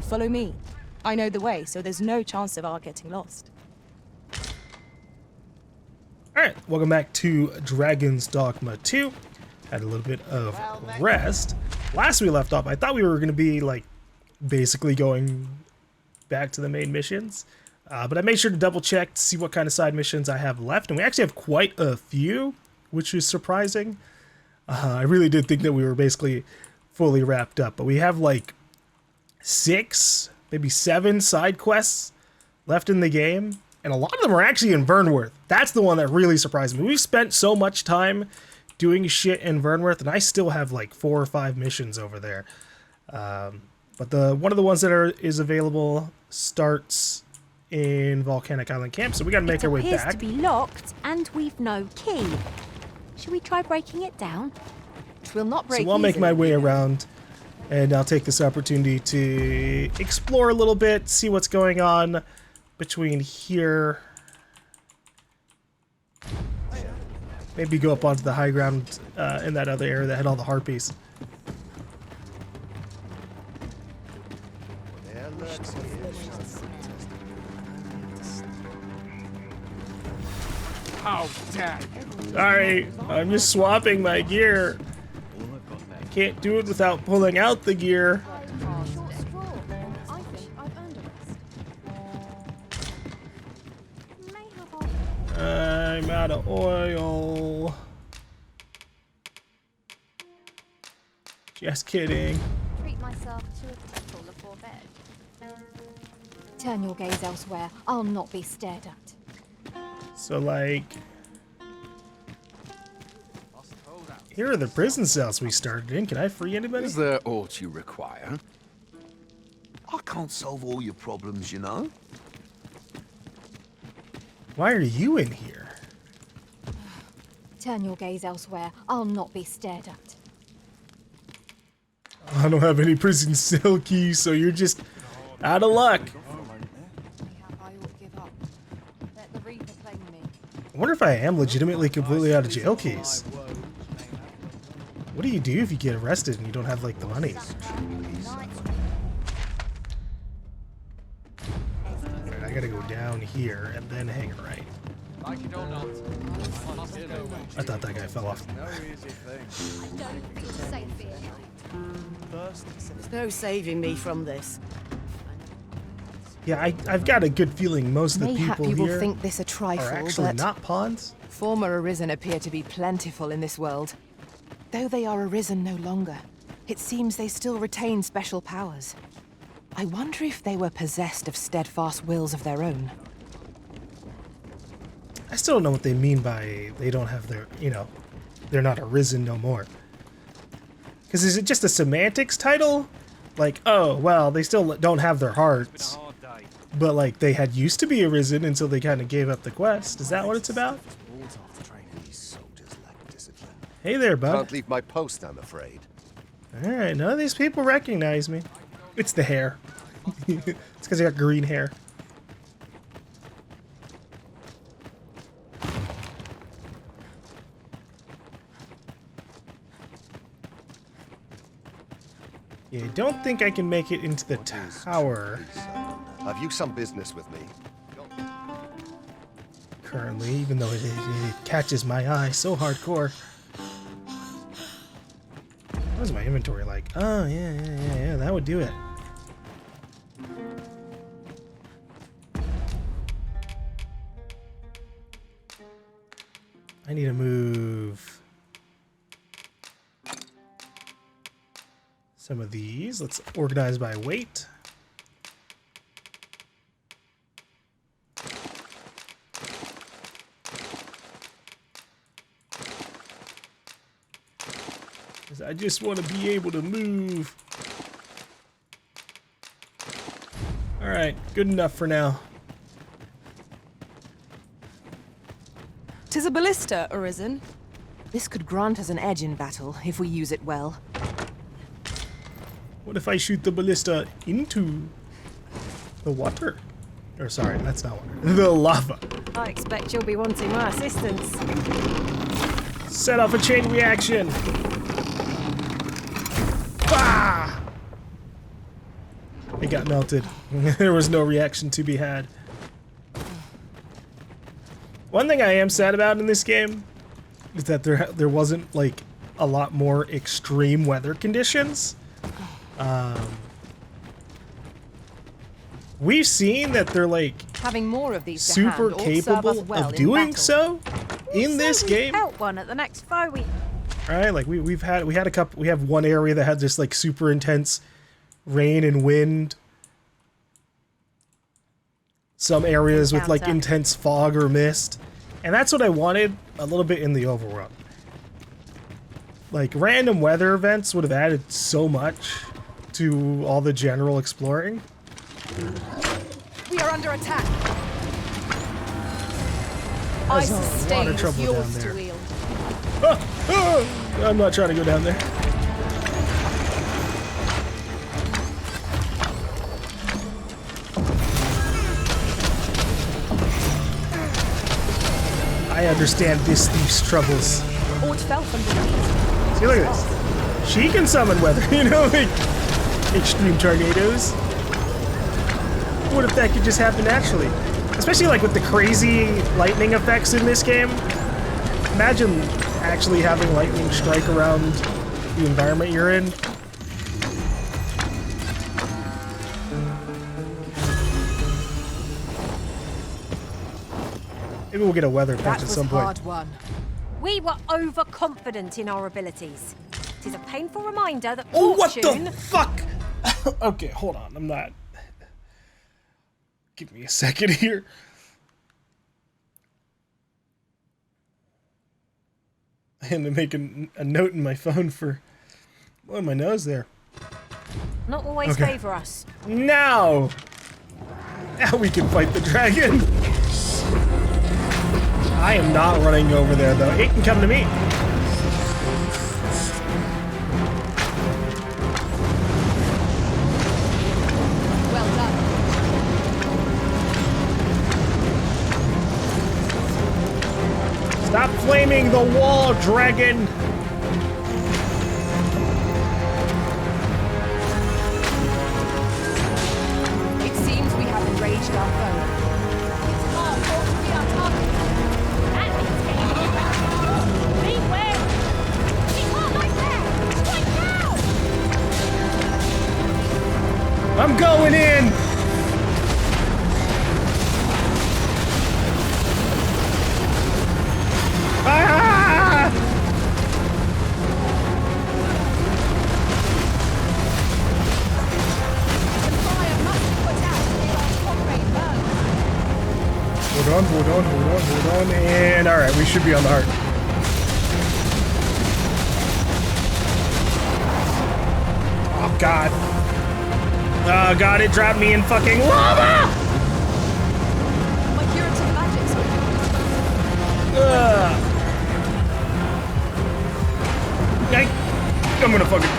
Follow me. I know the way, so there's no chance of our getting lost. Alright, welcome back to Dragon's Dogma 2. Had a little bit of rest. Last we left off, I thought we were going to be, like, basically going back to the main missions. But I made sure to double check to see what kind of side missions I have left. And we actually have quite a few, which is surprising. I really did think that we were basically fully wrapped up. But we have, like, 6, maybe 7 side quests left in the game. And a lot of them are actually in Vernworth. That's the one that really surprised me. We've spent so much time doing shit in Vernworth, and I still have like 4 or 5 missions over there. But one of the ones that is available starts in Volcanic Island Camp, so we gotta make our way back. It appears to be locked, and we've no key. Should we try breaking it down? It will not break So I'll make easily. my way around, and I'll take this opportunity to explore a little bit, see what's going on between here. Maybe go up onto the high ground in that other area that had all the harpies. How dare you! Sorry, I'm just swapping my gear. I can't do it without pulling out the gear. I'm out of oil. Just kidding. Treat myself to a tickle before bed. Turn your gaze elsewhere. I'll not be stared at. So, like, here are the prison cells we started in. Can I free anybody? Is there aught you require? I can't solve all your problems, you know. Why are you in here? Turn your gaze elsewhere. I'll not be stared at. I don't have any prison cell keys, so you're just out of luck. I wonder if I am legitimately completely out of jail keys. What do you do if you get arrested and you don't have, like, the money? Alright, I gotta go down here and then hang a right. I thought that guy fell off. There's no saving me from this. Yeah, I've got a good feeling most of the Mayhap people you will here think this a trifle, are actually but not pawns. former Arisen appear to be plentiful in this world. Though they are Arisen no longer, it seems they still retain special powers. I wonder if they were possessed of steadfast wills of their own. I still don't know what they mean by they don't have their, you know, they're not Arisen no more. Because is it just a semantics title? Like, oh, well, they still don't have their hearts. But, like, they had used to be Arisen until they kind of gave up the quest. Is that what it's about? Hey there, bud. Can't leave my post, I'm afraid. Alright, none of these people recognize me. It's the hair. It's because I got green hair. Yeah, I don't think I can make it into the tower Have you some business with me? currently, even though it catches my eye so hardcore. What is my inventory like? Oh, yeah, that would do it. I need to move some of these. Let's organize by weight. I just want to be able to move. Alright, good enough for now. 'Tis a ballista, Arisen. This could grant us an edge in battle, if we use it well. What if I shoot the ballista into the water? Or sorry, that's not water. The lava. I expect you'll be wanting my assistance. Set off a chain reaction. Bah! It got melted. There was no reaction to be had. One thing I am sad about in this game is that there wasn't like a lot more extreme weather conditions. We've seen that they're like Having more of these to super hand ought to serve us capable well of in doing battle. so in this game. Help one at the next foe we. Right, like we had a couple. We have one area that had just like super intense rain and wind. Some areas with like Encounter. intense fog or mist, and that's what I wanted a little bit in the overworld. Like random weather events would have added so much to all the general exploring. We are under attack. There's a lot of trouble down yours to there. wield. I'm not trying to go down there. I understand this thief's troubles. Ord fell from beneath. See, look at this. She can summon weather, you know, like extreme tornadoes. What if that could just happen naturally? Especially like with the crazy lightning effects in this game. Imagine actually having lightning strike around the environment you're in. Maybe we'll get a weather patch That at was some point. hard won. We were overconfident in our abilities. It is a painful reminder that Oh, what fortune. the fuck? Okay, hold on. I'm not. Give me a second here. I had to make a note in my phone for blowing my nose there. Not always Okay. favour us. Now! Now we can fight the dragon! I am not running over there, though. It can come to me. Well done. Stop flaming the wall, dragon! It seems we have enraged our foe. Beware! It's not like that! Strike now! I'm going in! Ah! Hold on, and alright, we should be on the heart. Oh god. Oh god, it dropped me in fucking lava! My curative magic's Ugh. I'm gonna fucking...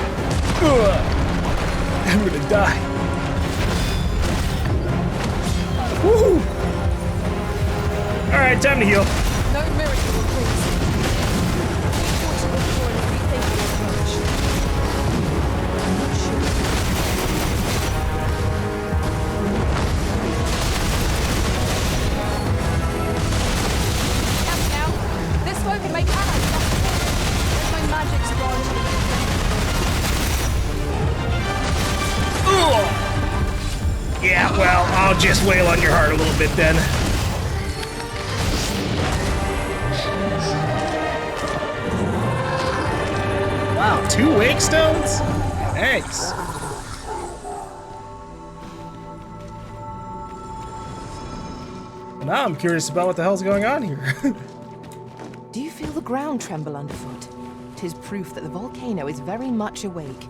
Ugh. I'm gonna die. Woo! Alright, time to heal. no miracle, please. Unfortunately, for a rethinking approach. I'm not sure. Camp now. This foe can make allies. There's my magic squad. Ugh. Yeah, well, I'll just wail on your heart a little bit then. Wow, 2 wake stones? Thanks. Now I'm curious about what the hell's going on here. Do you feel the ground tremble underfoot? 'Tis proof that the volcano is very much awake.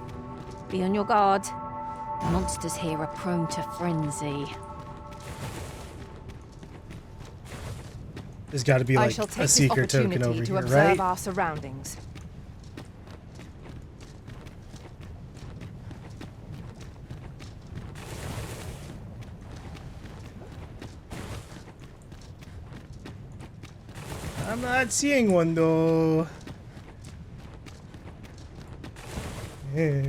Be on your guard. The monsters here are prone to frenzy. There's got to be I like shall take a this secret token opportunity over to here, observe right? our surroundings. I'm not seeing one though. Yeah.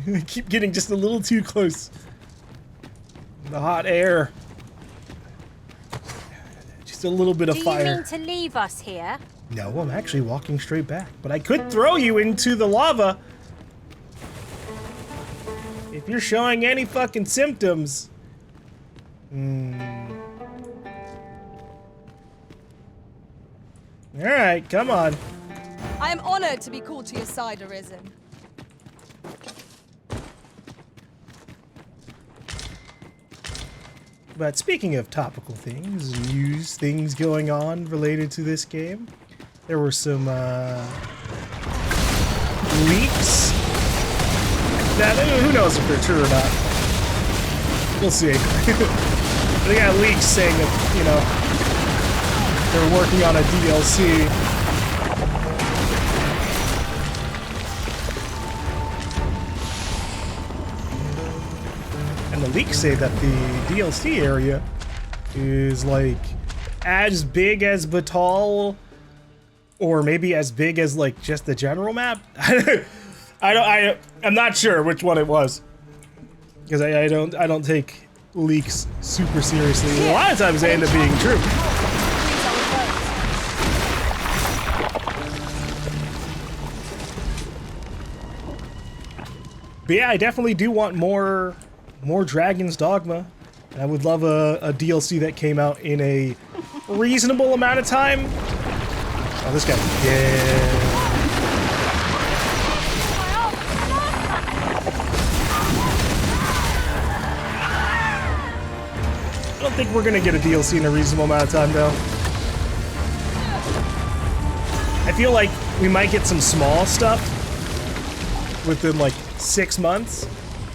I keep getting just a little too close. The hot air. Just a little bit of Do fire. you mean to leave us here? No, I'm actually walking straight back. But I could throw you into the lava. If you're showing any fucking symptoms. Alright, come on. I am honored to be called to your side, Arisen. But speaking of topical things, news, things going on related to this game, there were some leaks that, who knows if they're true or not. We'll see. They got leaks saying that, you know, they're working on a DLC. And the leaks say that the DLC area is like as big as Batal, or maybe as big as like just the general map. I'm not sure which one it was, because I don't take leaks super seriously. A lot of times they end up being true. But yeah, I definitely do want more Dragon's Dogma. And I would love a DLC that came out in a reasonable amount of time. Oh, this guy. Yeah. I don't think we're gonna get a DLC in a reasonable amount of time, though. I feel like we might get some small stuff within like 6 months,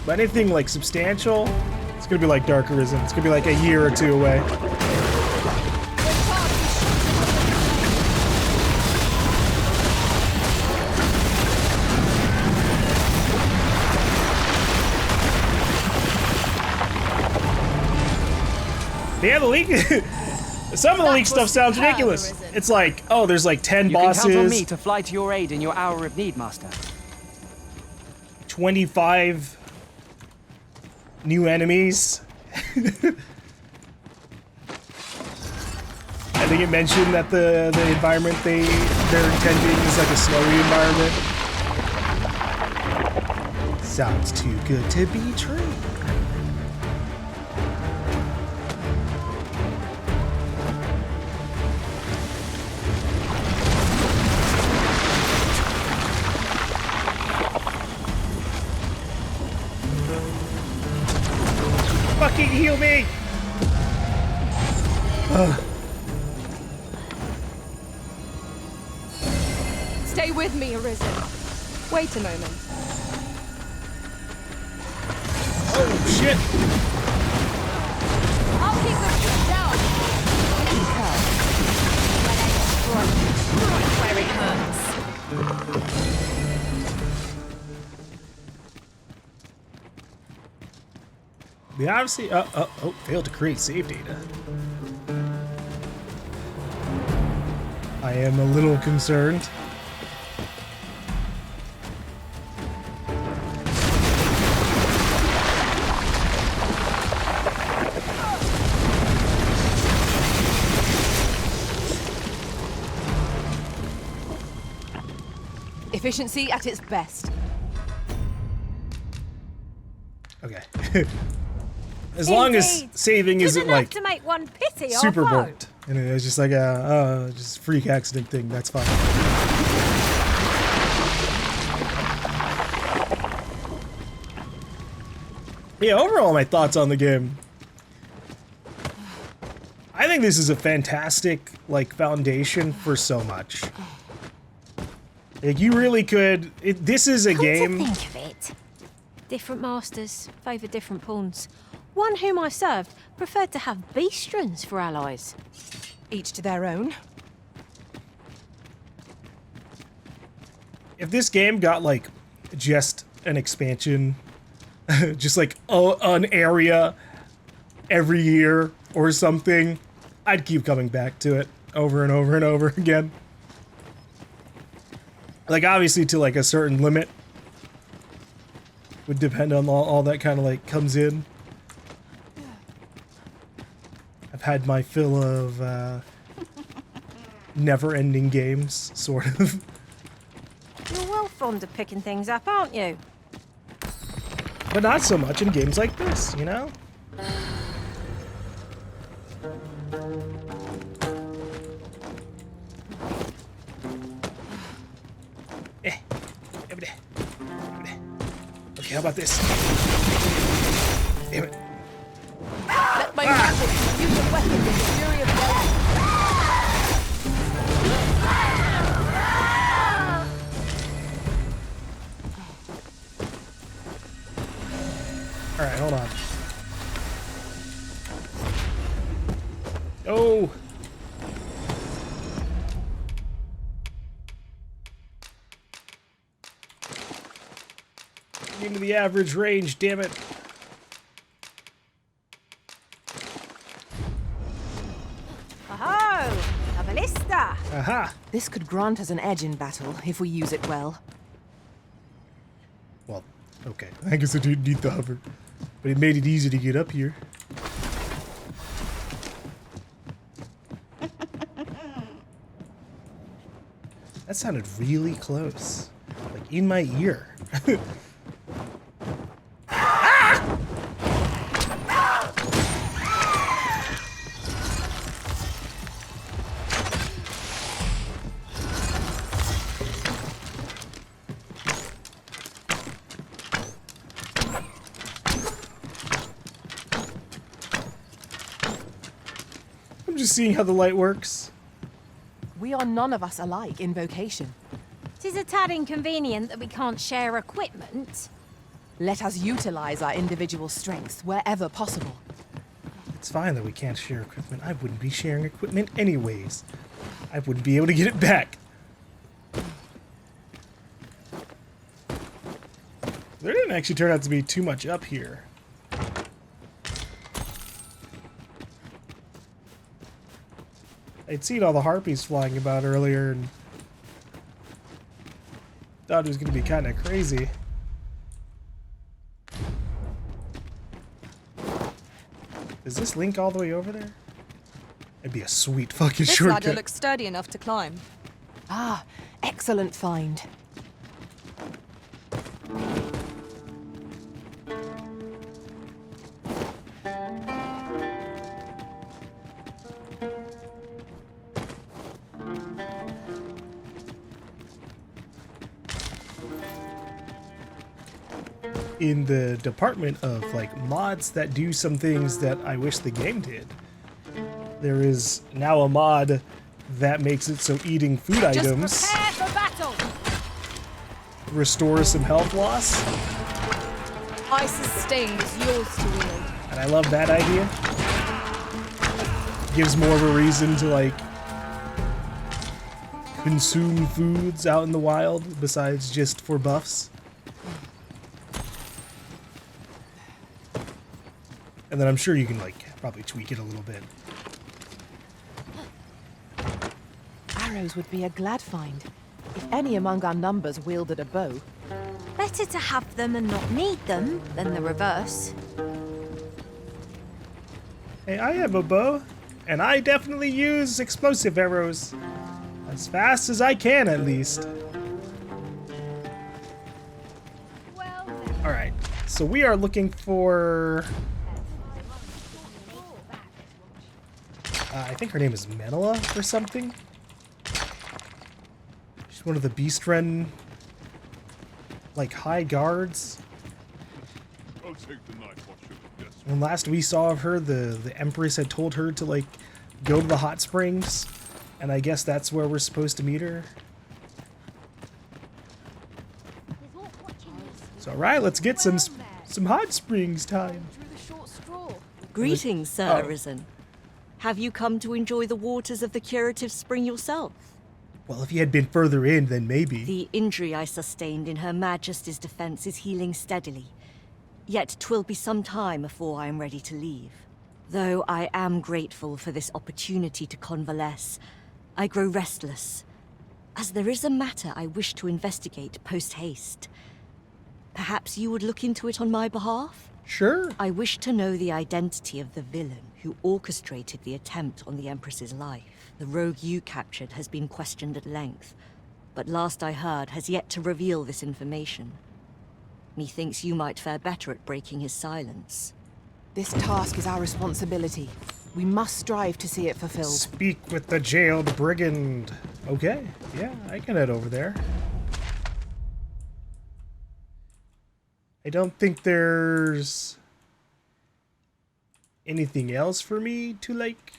but anything like substantial, it's gonna be like Dark Arisen. It's gonna be like a year or two away. Yeah, the leak. Some of the leak stuff sounds ridiculous. It's like, oh, there's like 10 bosses. You can count on me to fly to your aid in your hour of need, Master. 25 new enemies. I think it mentioned that the environment they're intending is like a snowy environment. Sounds too good to be true. Fucking heal me! Stay with me, Arisen. Wait a moment. Oh shit! I'll keep them down. Where it hurts. We obviously, failed to create save data. I am a little concerned. Efficiency at its best. Okay. As long as Indeed. saving Good isn't enough like to make one pity super our foe. burnt, and it's just like a just freak accident thing. That's fine. Yeah, overall, my thoughts on the game. I think this is a fantastic like foundation for so much. Like you really could. This is a Come game. to think of it, different masters favour different pawns. One whom I served preferred to have beastrons for allies. Each to their own. If this game got like just an expansion, just like an area every year or something, I'd keep coming back to it over and over and over again. Like obviously to like a certain limit. would depend on all that kind of like comes in. I've had my fill of never-ending games, sort of. You're well fond of picking things up, aren't you? But not so much in games like this, you know? Okay, how about this? Damn it. Let my magic use a weapon with the fury of GaLm. Alright, hold on. Oh! Into the average range, damn it. Aho! A ballista! Aha! This could grant us an edge in battle if we use it well. Well, okay. I guess I didn't need the hover. But it made it easy to get up here. That sounded really close. Like in my ear. I'm just seeing how the light works. We are none of us alike in vocation. 'Tis a tad inconvenient that we can't share equipment. Let us utilize our individual strengths wherever possible. It's fine that we can't share equipment. I wouldn't be sharing equipment anyways. I wouldn't be able to get it back. There didn't actually turn out to be too much up here. I'd seen all the harpies flying about earlier and thought it was going to be kind of crazy. Does this link all the way over there? It'd be a sweet fucking This ladder shortcut. looks sturdy enough to climb. Ah, excellent find. In the department of like mods that do some things that I wish the game did, there is now a mod that makes it so eating food items Prepare for battle! restores some health loss, Ice's sting is yours to wield. and I love that idea. Gives more of a reason to like consume foods out in the wild besides just for buffs. And then I'm sure you can like probably tweak it a little bit. Arrows would be a glad find. If any among our numbers wielded a bow. Better to have them and not need them than the reverse. Hey, I have a bow, and I definitely use explosive arrows. As fast as I can, at least. Alright, so we are looking for... I think her name is Menela or something. She's one of the Beastren, like, high guards. I'll take the night watch of the desk. When last we saw of her, the Empress had told her to, like, go to the hot springs. And I guess that's where we're supposed to meet her. So, alright, let's get some hot springs time. Greetings, Sir Oh. Arisen. Have you come to enjoy the waters of the curative spring yourself? Well, if you had been further in, then maybe. The injury I sustained in Her Majesty's defense is healing steadily. Yet 'twill be some time before I am ready to leave. Though I am grateful for this opportunity to convalesce, I grow restless, as there is a matter I wish to investigate post-haste. Perhaps you would look into it on my behalf? Sure. I wish to know the identity of the villain who orchestrated the attempt on the Empress's life. The rogue you captured has been questioned at length, but last I heard has yet to reveal this information. Methinks you might fare better at breaking his silence. This task is our responsibility. We must strive to see it fulfilled. Speak with the jailed brigand. Okay, yeah, I can head over there. I don't think there's anything else for me to, like,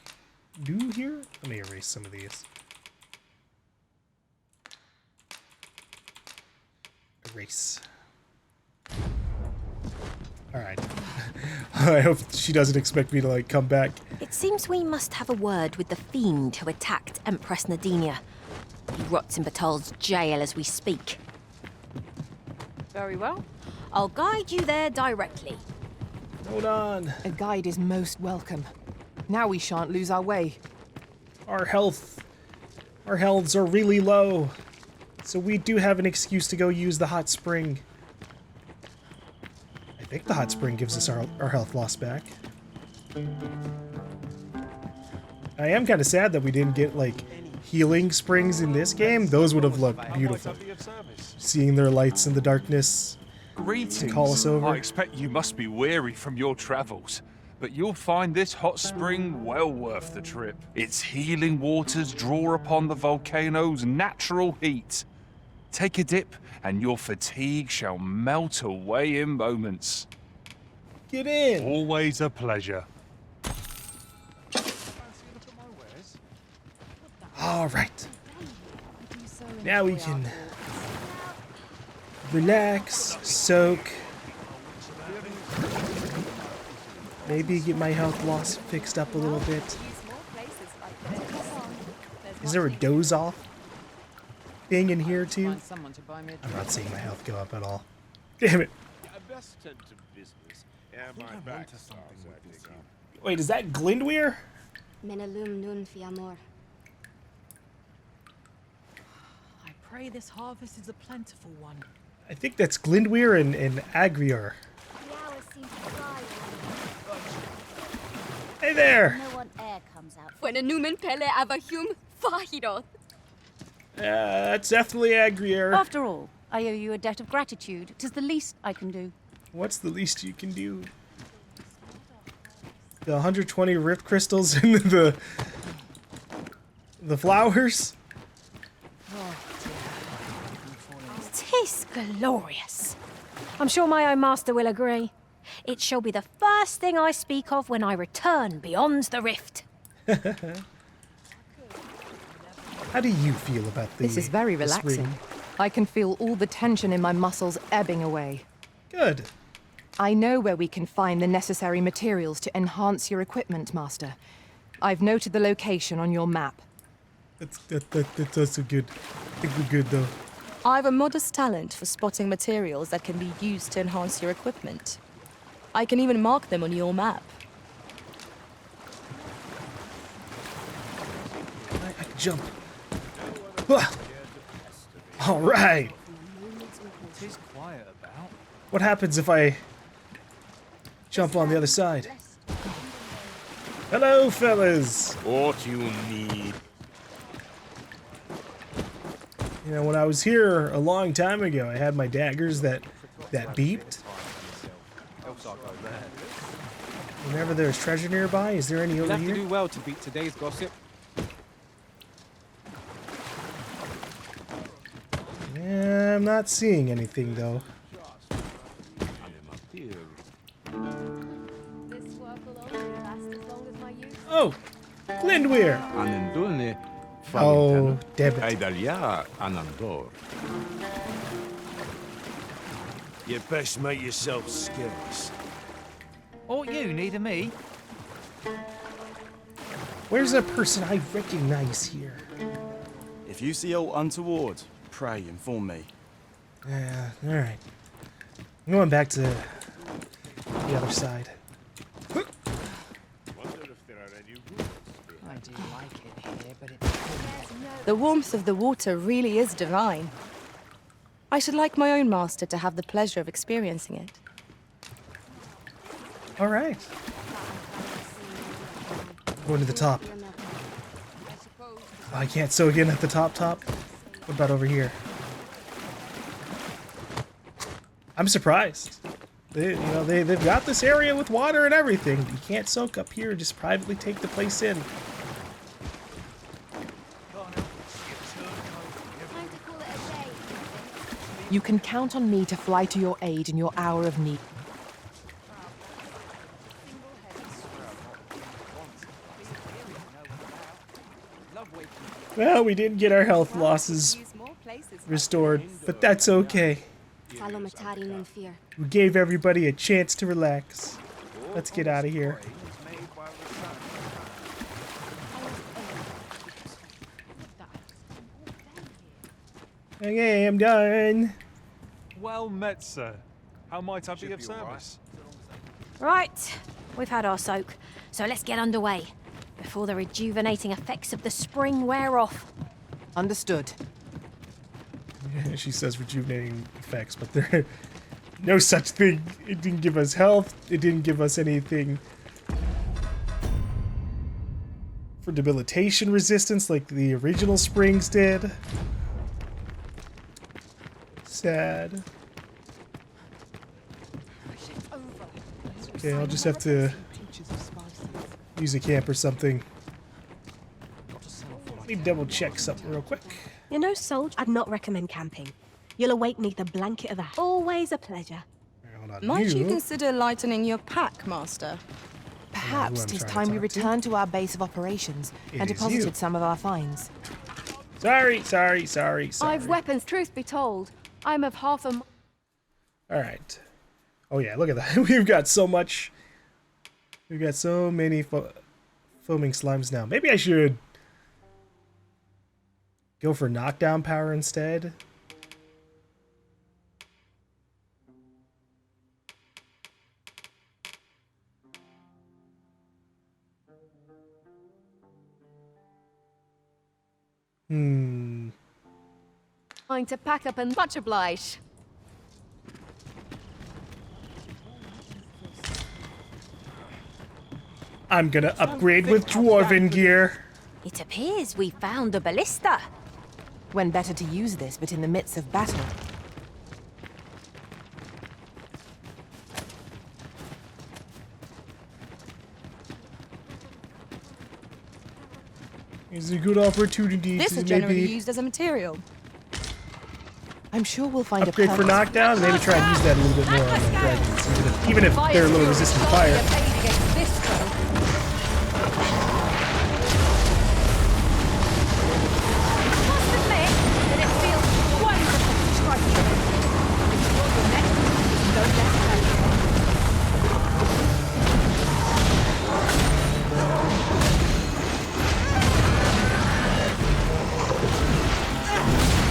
do here. Let me erase some of these. Erase. Alright. I hope she doesn't expect me to, like, come back. It seems we must have a word with the fiend who attacked Empress Nadinia. He rots in Batal's jail as we speak. Very well. I'll guide you there directly. Hold on. A guide is most welcome. Now we shan't lose our way. Our healths are really low. So we do have an excuse to go use the hot spring. I think the hot spring gives us our health loss back. I am kind of sad that we didn't get, like, healing springs in this game. Those would have looked beautiful. Seeing their lights in the darkness. Greetings. Call us over. I expect you must be weary from your travels, but you'll find this hot spring well worth the trip. Its healing waters draw upon the volcano's natural heat. Take a dip, and your fatigue shall melt away in moments. Get in! Always a pleasure. Alright. Now we can relax, soak, maybe get my health loss fixed up a little bit. Is there a doze off thing in here too? I'm not seeing my health go up at all. Damn it. Wait, is that Glindweir? Menelum nun fi amor. I pray this harvest is a plentiful one. I think that's Glindweir and Agriar. The hours seem to fly. Hey there! No one air comes out. When a numen pele avahum fahiro. That's definitely Agriar. After all, I owe you a debt of gratitude. 'Tis the least I can do. What's the least you can do? The 120 rift crystals in the flowers? Tis glorious. I'm sure my own master will agree. It shall be the first thing I speak of when I return beyond the rift. How do you feel about This is very relaxing. I can feel all the tension in my muscles ebbing away. Good. I know where we can find the necessary materials to enhance your equipment, Master. I've noted the location on your map. That's also good. I think we're good though. I've a modest talent for spotting materials that can be used to enhance your equipment. I can even mark them on your map. I can jump. All right. What happens if I jump on the other side? Hello, fellas. What you need? You know, when I was here a long time ago, I had my daggers that beeped. Whenever there's treasure nearby, is there any over here? You'll have to do well to beat today's gossip. Yeah, I'm not seeing anything though. Oh, Glindweir! Oh, damn it. You best make yourself scarce. Or you need me. Where's a person I recognize here? If you see aught untoward, pray inform me. Yeah, alright. I'm going back to the other side. I do like it here, but it's... The warmth of the water really is divine. I should like my own master to have the pleasure of experiencing it. All right. Going to the top. I can't soak in at the top. What about over here? I'm surprised. They've got this area with water and everything. You can't soak up here. Just privately take the place in. You can count on me to fly to your aid in your hour of need. Well, we didn't get our health losses restored, but that's okay. We gave everybody a chance to relax. Let's get out of here. Okay, I'm done. Well met, sir. How might I be of service? Right, we've had our soak, so let's get underway before the rejuvenating effects of the spring wear off. Understood. She says rejuvenating effects, but there no such thing. It didn't give us health. It didn't give us anything for debilitation resistance like the original springs did. Sad. Okay, I'll just have to use a camp or something. Let me double check something real quick. You know, Soldier, I'd not recommend camping. You'll awake neath the blanket of a... Always a pleasure. Might you consider lightening your pack, Master? Perhaps it is time we returned to our base of operations and deposited some of our finds. Sorry. I've weapons, truth be told. I'm of half a... Alright. Oh yeah, look at that. We've got so much. We've got so many foaming slimes now. Maybe I should go for knockdown power instead. Going to pack up and much obliged. I'm gonna upgrade with dwarven gear. It appears we found a ballista. When better to use this, but in the midst of battle. It's a good opportunity This to is generally maybe used as a material. I'm sure we'll find upgrade a for knockdown. Maybe try and use that a little bit more on the dragons, even if they're a little resistant to fire.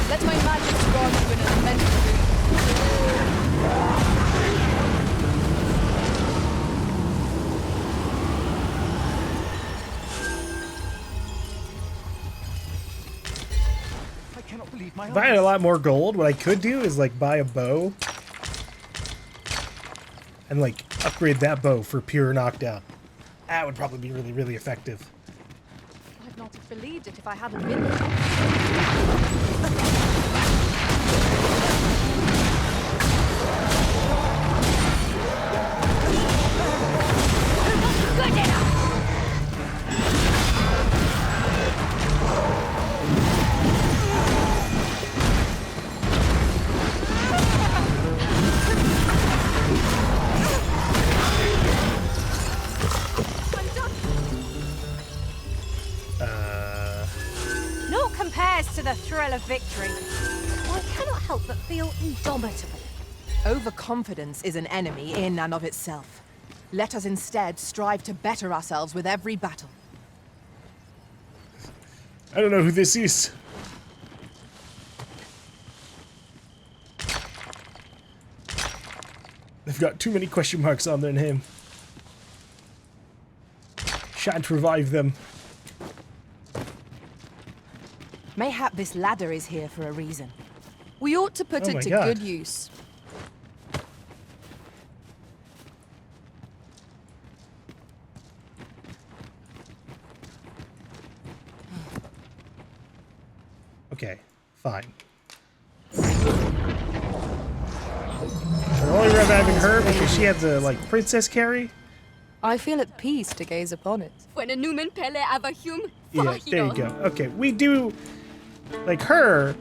Let my magic run when it's meant to be. I cannot believe my If I had a lot more gold, what I could do is like buy a bow and like upgrade that bow for pure knockdown. That would probably be really, really effective. I'd not have believed it if I hadn't been there. Good enough! Naught compares to the thrill of victory. One cannot help but feel indomitable. Overconfidence is an enemy in and of itself. Let us instead strive to better ourselves with every battle. I don't know who this is. They've got too many question marks on their name. Shan't revive them. Mayhap this ladder is here for a reason. We ought to put Oh it my to God. good use. Okay, fine. We're only reviving her because she had the, like, princess carry? I feel at peace to gaze upon it. Yeah, there you go. Okay, we do... Like her...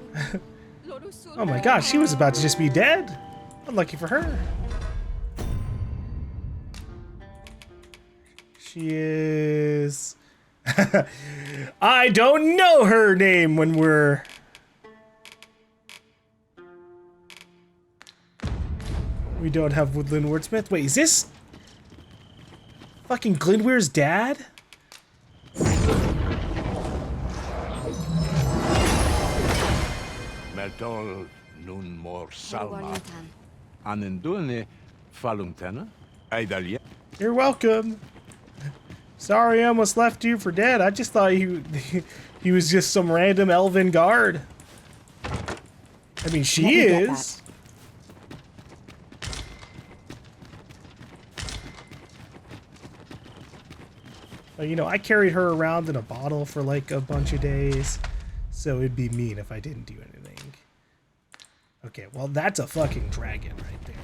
Oh my gosh, she was about to just be dead. Unlucky for her. She is... I don't know her name when we're... We don't have Woodland Wordsmith. Wait, is this... fucking Glynweir's dad? Meltol nun mor salma. Anendune falungtena. Aidalia. You're welcome. Sorry I almost left you for dead. I just thought he was just some random elven guard. I mean, she is. But, you know, I carried her around in a bottle for like a bunch of days, so it'd be mean if I didn't do anything. Okay, well, that's a fucking dragon right there.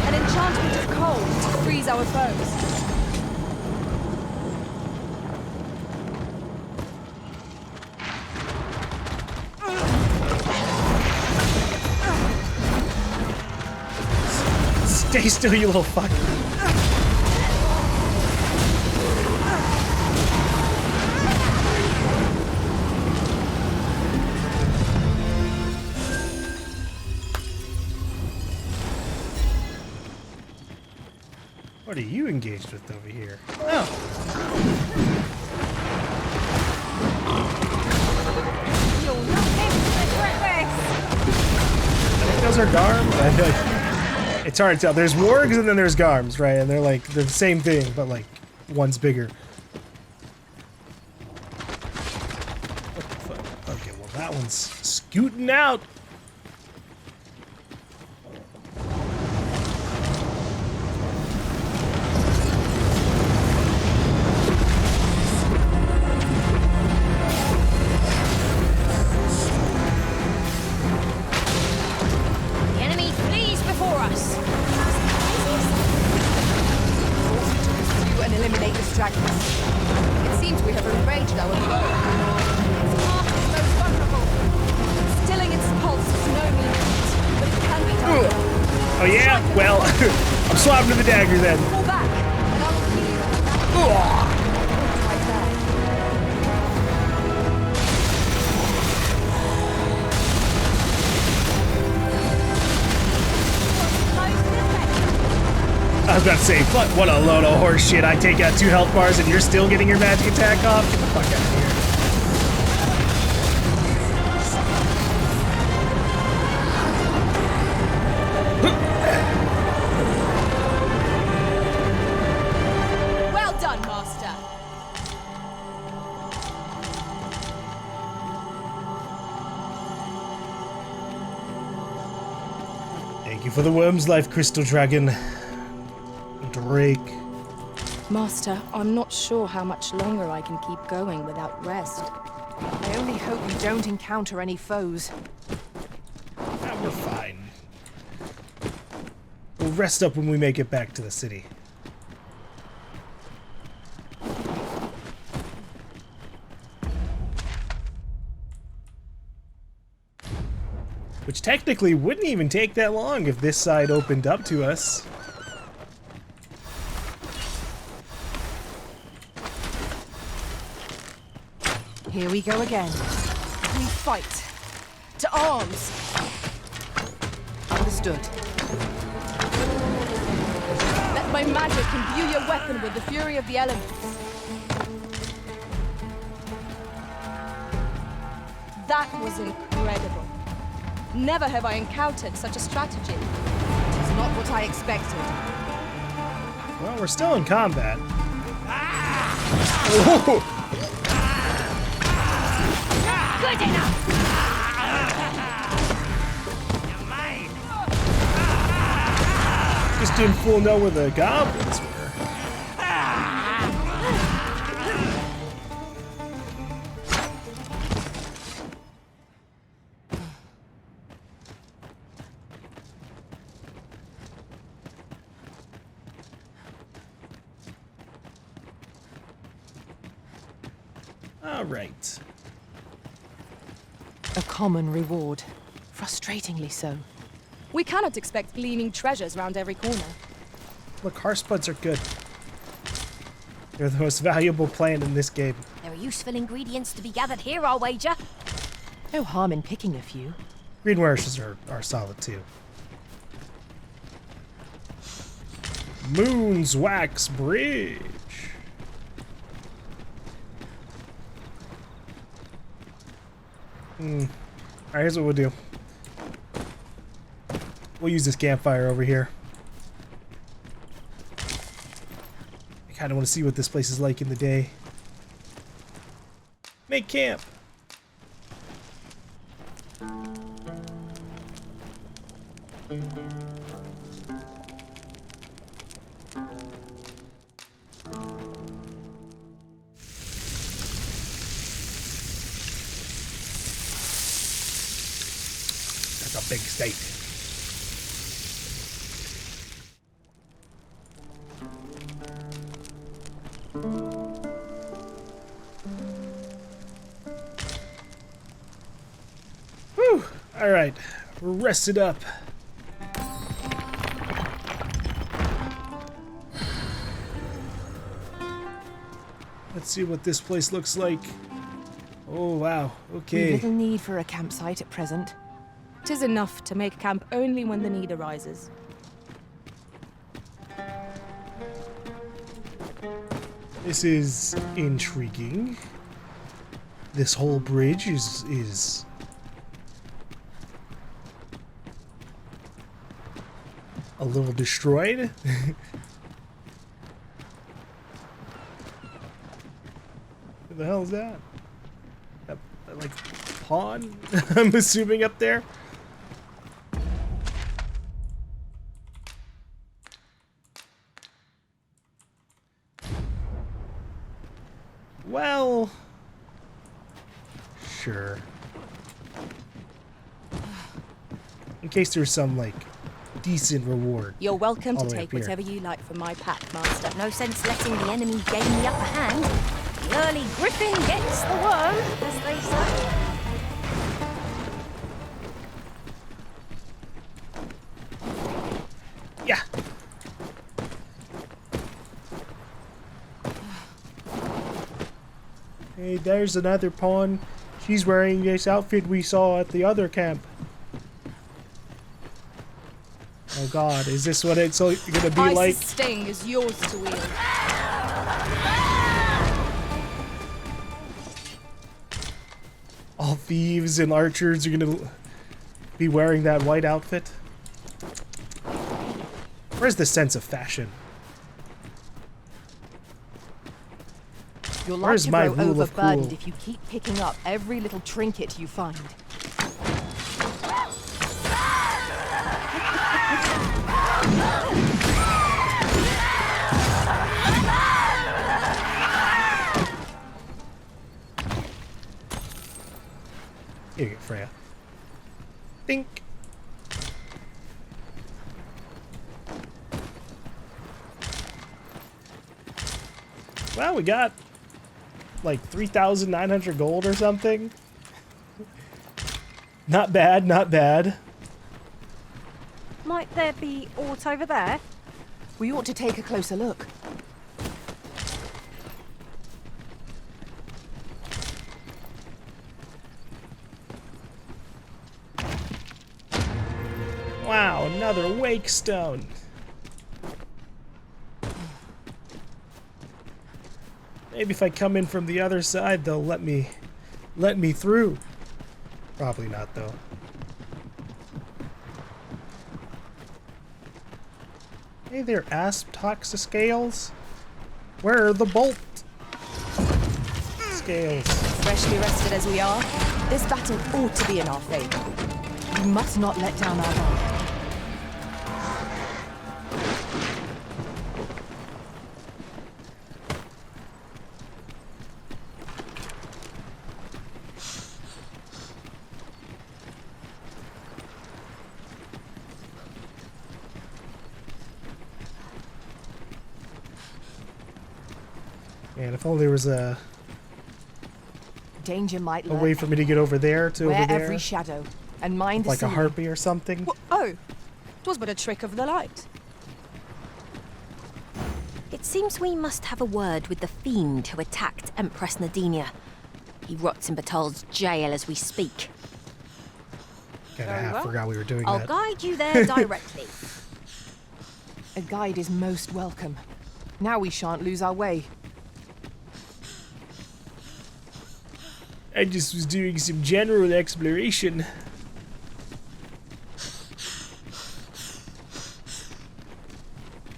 An enchantment of cold to freeze our foes. Stay still, you little fuck. What are you engaged with over here? Oh. I think those are GaLm. I feel like it's hard to tell. There's wargs and then there's GaLms, right? And they're like the same thing, but like one's bigger. What the fuck? Okay, well that one's scooting out. The enemy flees before us. Pursue and eliminate the stragglers. It seems we have enraged our foe. Its heart is most vulnerable. Stilling its pulse is no mean feat, but it can be done. Oh yeah? Well, I'm swapping to the dagger then. Fall back, and I'll heal you. Right there. I was about to say, fuck, what a load of horse shit. I take out 2 health bars and you're still getting your magic attack off? Get the fuck out of here. Well done, Master. Thank you for the worm's life, Crystal Dragon. Drake. Master, I'm not sure how much longer I can keep going without rest. I only hope you don't encounter any foes. We're fine. We'll rest up when we make it back to the city. Which technically wouldn't even take that long if this side opened up to us. Here we go again. We fight. To arms! Understood. Let my magic imbue your weapon with the fury of the elements. That was incredible. Never have I encountered such a strategy. It's not what I expected. Well, we're still in combat. Good enough! Just didn't full know where the goblins were. All right. A common reward. Frustratingly so. We cannot expect gleaming treasures round every corner. Look, Harspuds are good. They're the most valuable plant in this game. There are useful ingredients to be gathered here, I'll wager. No harm in picking a few. Green washes are solid too. Moon's Wax Bridge. Alright, here's what we'll do. We'll use this campfire over here. I kind of want to see what this place is like in the day. Make camp! That's a big steak. Whew! Alright, we're rested up. Let's see what this place looks like. Oh wow, okay. We've little need for a campsite at present. 'Tis enough to make camp only when the need arises. This is intriguing. This whole bridge is a little destroyed. What the hell is that? That like pawn? I'm assuming up there. Well, sure. In case there's some, like, decent reward. You're welcome all to the way take up here. whatever you like from my pack, Master. No sense letting the enemy gain the upper hand. The early griffin gets the worm, as they say. Yeah. Hey, there's another pawn. She's wearing this outfit we saw at the other camp. Oh god, is this what it's gonna be like? Ice's sting is yours to wield. All thieves and archers are gonna be wearing that white outfit? Where's the sense of fashion? You're like Where's to my grow rule of overburdened cool? if you keep picking up every little trinket you find. Here you go, Freya. Think. Well, we got like 3,900 gold or something. Not bad, not bad. Might there be aught over there? We ought to take a closer look. Wow, another wake stone. Maybe if I come in from the other side, they'll let me through. Probably not, though. Hey there, asp toxiscales. Where are the bolt scales? Freshly rested as we are, this battle ought to be in our favor. We must not let down our guard. Man, if only there was a Danger might way for me to get over there to Wear over there. every shadow and mind the Like a scene. harpy or something. Oh, 'twas but a trick of the light. It seems we must have a word with the fiend who attacked Empress Nadinia. He rots in Batal's jail as we speak. God, I forgot we were doing I'll that. guide you there directly. A guide is most welcome. Now we shan't lose our way. I just was doing some general exploration.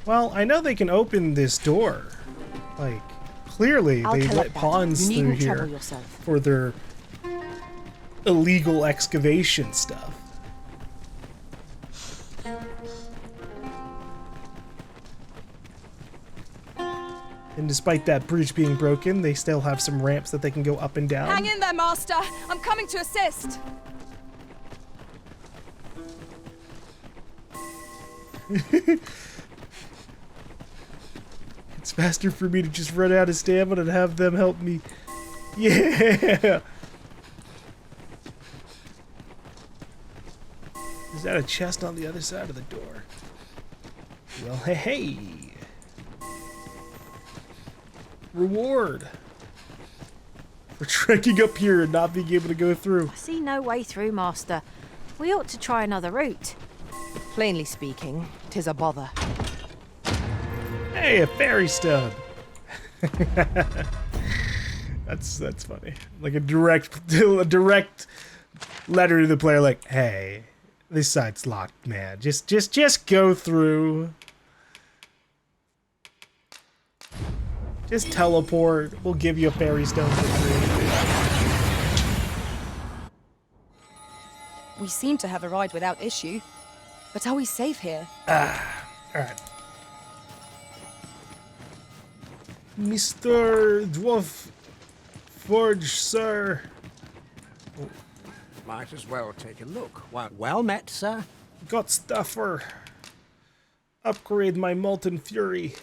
Well, I know they can open this door. Like, clearly I'll they collect let that. pawns You through needn't trouble here yourself. for their illegal excavation stuff. And despite that breach being broken, they still have some ramps that they can go up and down. Hang in there, Master. I'm coming to assist. It's faster for me to just run out of stamina and have them help me. Yeah! Is that a chest on the other side of the door? Well, hey, hey. Reward for trekking up here and not being able to go through. I see no way through, Master. We ought to try another route. Plainly speaking, 'tis a bother. Hey, a fairy stone. That's funny. Like a direct letter to the player, like, hey, this site's locked, man. Just go through. Just teleport. We'll give you a fairy stone for free. We seem to have arrived without issue. But are we safe here? Alright. Mr. Dwarf Forge, sir. Might as well take a look. Well met, sir. Got stuffer. Upgrade my Molten Fury.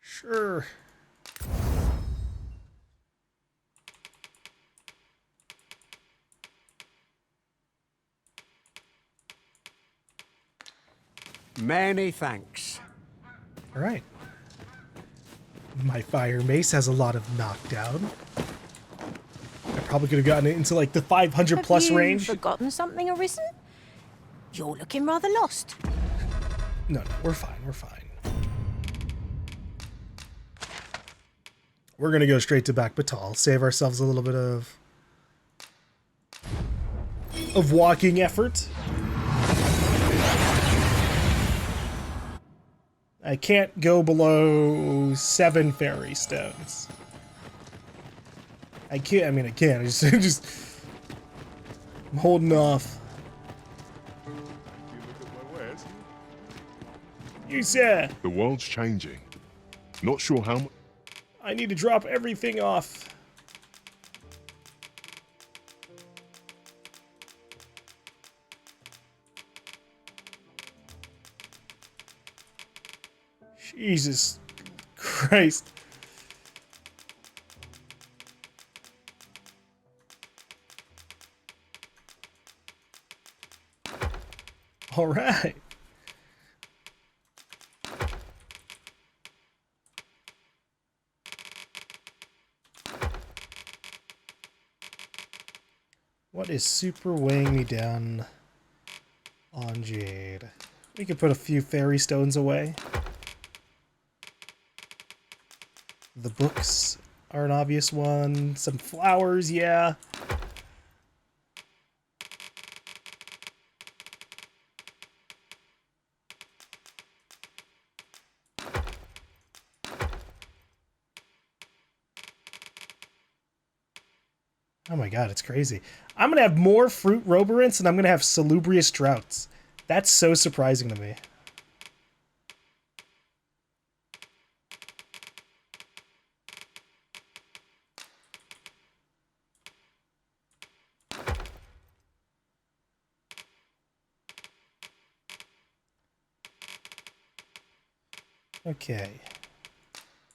Sure. Many thanks. All right. My fire mace has a lot of knockdown. I probably could have gotten it into like the 500 plus Have you range. forgotten something, Arisen? You're looking rather lost. No, we're fine. We're fine. We're gonna go straight to Back Batal. Save ourselves a little bit of walking effort. I can't go below 7 fairy stones. I can't. I mean, I can. I just I'm holding off. You said The world's changing. Not sure how much. I need to drop everything off. Jesus Christ. All right. What is super weighing me down on Jade? We could put a few fairy stones away. The books are an obvious one. Some flowers, yeah. Oh my god, it's crazy. I'm gonna have more fruit roborants and I'm gonna have salubrious droughts. That's so surprising to me. Okay.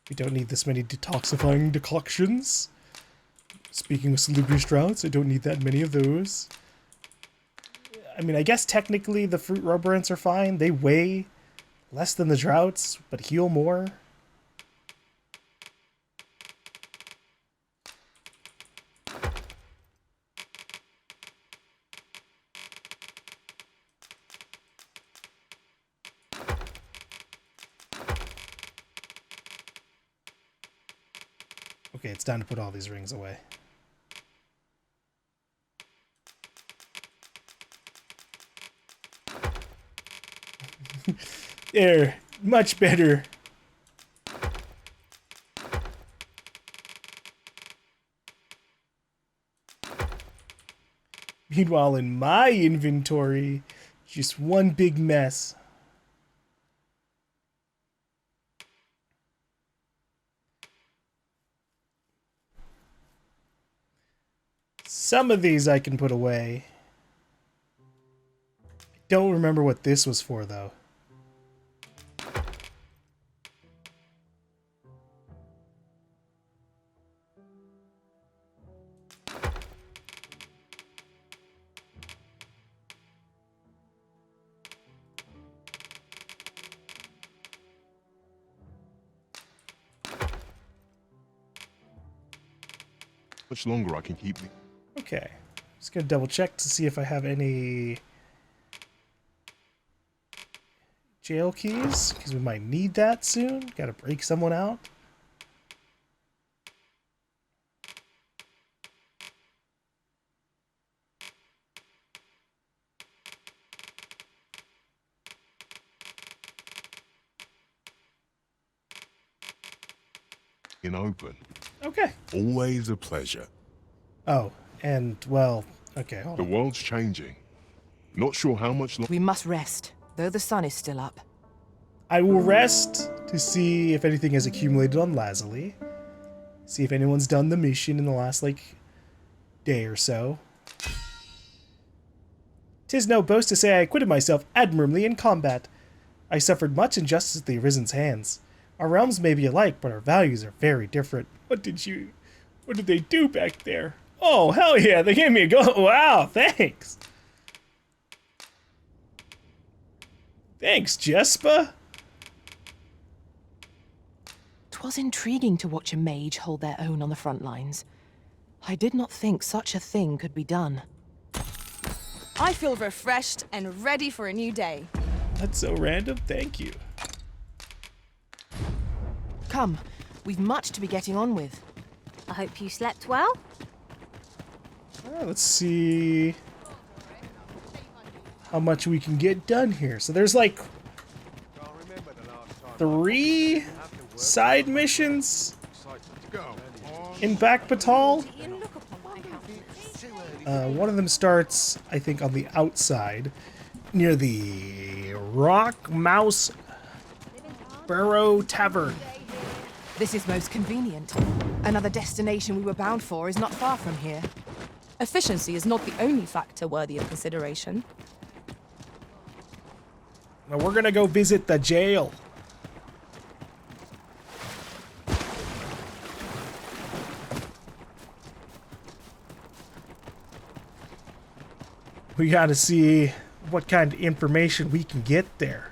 We don't need this many detoxifying decoctions. Speaking of salubrious droughts, I don't need that many of those. I mean, I guess technically the fruit roborants are fine. They weigh less than the droughts, but heal more. Okay, it's time to put all these rings away. There, much better. Meanwhile, in my inventory, just one big mess. Some of these I can put away. I don't remember what this was for, though. Much longer I can keep me. Okay. Just gonna double check to see if I have any jail keys, because we might need that soon. Gotta break someone out. In open. Okay. Always a pleasure. Oh, and, well, okay, hold The on. world's changing. Not sure how much longer. We must rest, though the sun is still up. I will rest to see if anything has accumulated on Lazuli. See if anyone's done the mission in the last, like, day or so. 'Tis no boast to say I acquitted myself admirably in combat. I suffered much injustice at the Arisen's hands. Our realms may be alike, but our values are very different. What did they do back there? Oh, hell yeah, they gave me a go. Wow, thanks. Thanks, Jespa. 'Twas intriguing to watch a mage hold their own on the front lines. I did not think such a thing could be done. I feel refreshed and ready for a new day. That's so random, thank you. Come, we've much to be getting on with. I hope you slept well. Alright, let's see how much we can get done here. So there's like 3 side missions in Back Batal. One of them starts, I think, on the outside, near the Rock Mouse Burrow Tavern. This is most convenient. Another destination we were bound for is not far from here. Efficiency is not the only factor worthy of consideration. Now we're gonna go visit the jail. We gotta see what kind of information we can get there.